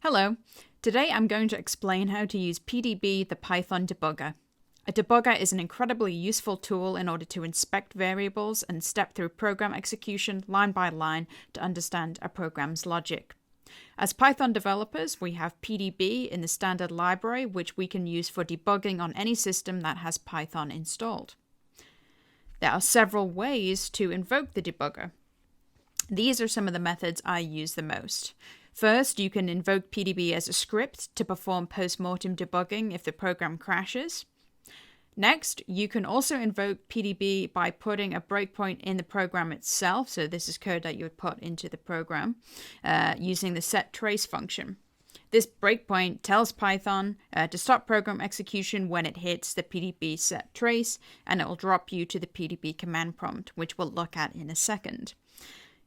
Hello. Today I'm going to explain how to use PDB, the Python debugger. A debugger is an incredibly useful tool in order to inspect variables and step through program execution line by line to understand a program's logic. As Python developers, we have PDB in the standard library, which we can use for debugging on any system that has Python installed. There are several ways to invoke the debugger. These are some of the methods I use the most. First, you can invoke PDB as a script to perform post-mortem debugging if the program crashes. Next, you can also invoke PDB by putting a breakpoint in the program itself. So this is code that you would put into the program using the setTrace function. This breakpoint tells Python to stop program execution when it hits the PDB setTrace, and it will drop you to the PDB command prompt, which we'll look at in a second.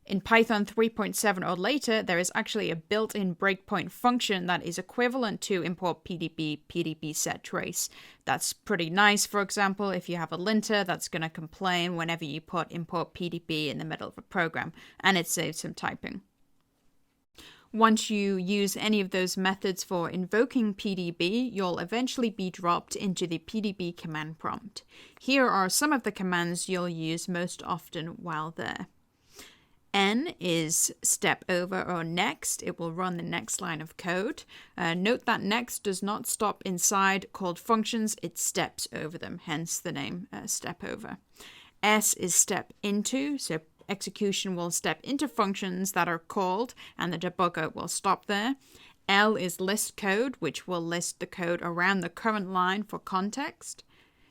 In Python 3.7 or later, there is actually a built-in breakpoint function that is equivalent to import PDB setTrace. That's pretty nice, for example, if you have a linter that's going to complain whenever you put import PDB in the middle of a program, and it saves some typing. Once you use any of those methods for invoking PDB, you'll eventually be dropped into the PDB command prompt. Here are some of the commands you'll use most often while there. N is step over or next. It will run the next line of code. Note that next does not stop inside called functions, it steps over them, hence the name step over. S is step into, so execution will step into functions that are called and the debugger will stop there. L is list code, which will list the code around the current line for context.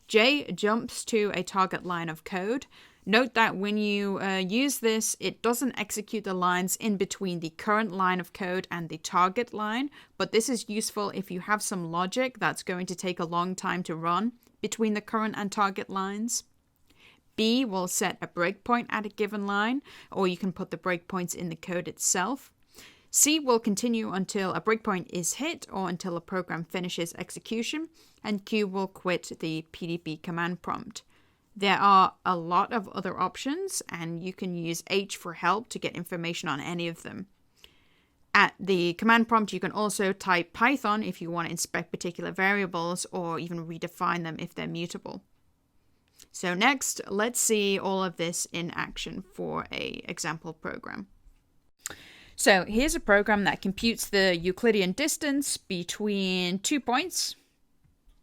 J jumps to a target line of code. Note that when you use this, it doesn't execute the lines in between the current line of code and the target line, but this is useful if you have some logic that's going to take a long time to run between the current and target lines. B will set a breakpoint at a given line, or you can put the breakpoints in the code itself. C will continue until a breakpoint is hit or until a program finishes execution, and Q will quit the PDB command prompt. There are a lot of other options, and you can use H for help to get information on any of them. At the command prompt, you can also type Python if you want to inspect particular variables or even redefine them if they're mutable. So next, let's see all of this in action for an example program. So here's a program that computes the Euclidean distance between 2 points,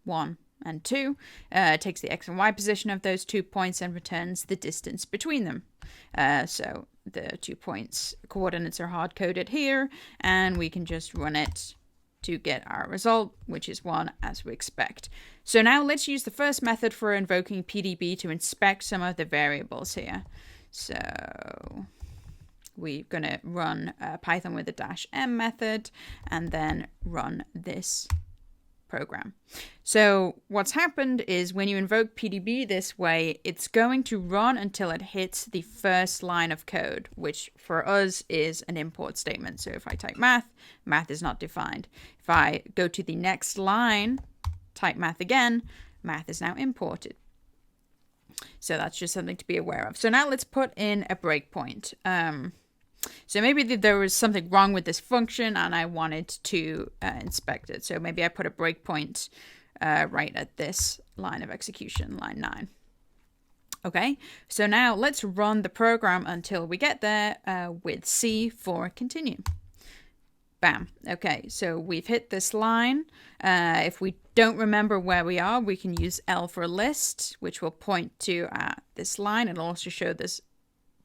1 and 2, takes the x and y position of those 2 points and returns the distance between them. So the 2 points coordinates are hard-coded here, and we can just run it to get our result, which is 1 as we expect. So now let's use the first method for invoking PDB to inspect some of the variables here. So we're going to run Python with the -m method and then run this program. So what's happened is when you invoke PDB this way, it's going to run until it hits the first line of code, which for us is an import statement. So if I type math is not defined. If I go to the next line, type math again, math is now imported. So that's just something to be aware of. So now let's put in a breakpoint. So maybe there was something wrong with this function and I wanted to inspect it. So maybe I put a breakpoint right at this line of execution, line 9. Okay, so now let's run the program until we get there with C for continue. Bam. Okay, so we've hit this line. If we don't remember where we are, we can use L for list, which will point to this line. It'll also show there's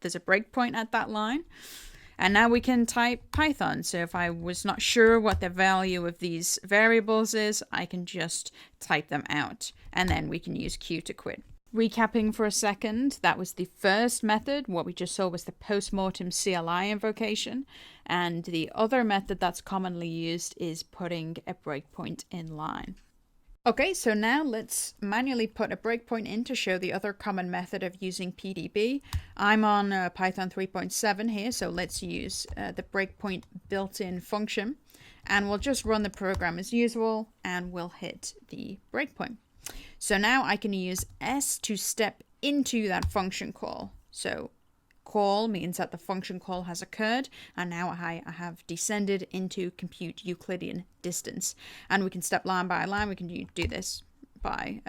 a breakpoint at that line. And now we can type Python. So if I was not sure what the value of these variables is, I can just type them out. And then we can use Q to quit. Recapping for a second, that was the first method. What we just saw was the post-mortem CLI invocation. And the other method that's commonly used is putting a breakpoint in line. Okay, so now let's manually put a breakpoint in to show the other common method of using PDB. I'm on Python 3.7 here, so let's use the breakpoint built-in function. And we'll just run the program as usual, and we'll hit the breakpoint. So now I can use S to step into that function call. So call means that the function call has occurred, and now I have descended into compute Euclidean distance. And we can step line by line. We can do this by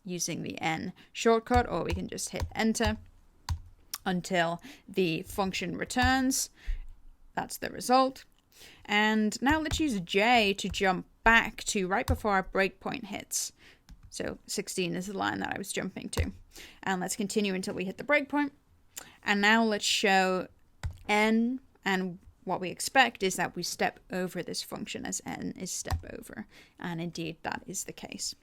using the N shortcut, or we can just hit enter until the function returns. That's the result. And now let's use J to jump back to right before our breakpoint hits. So 16 is the line that I was jumping to. And let's continue until we hit the breakpoint. And now let's show N, and what we expect is that we step over this function as N is step over. And indeed, that is the case.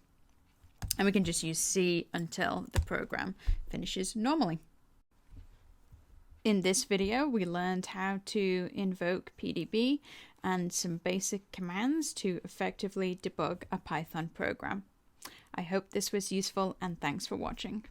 And we can just use C until the program finishes normally. In this video, we learned how to invoke PDB and some basic commands to effectively debug a Python program. I hope this was useful, and thanks for watching.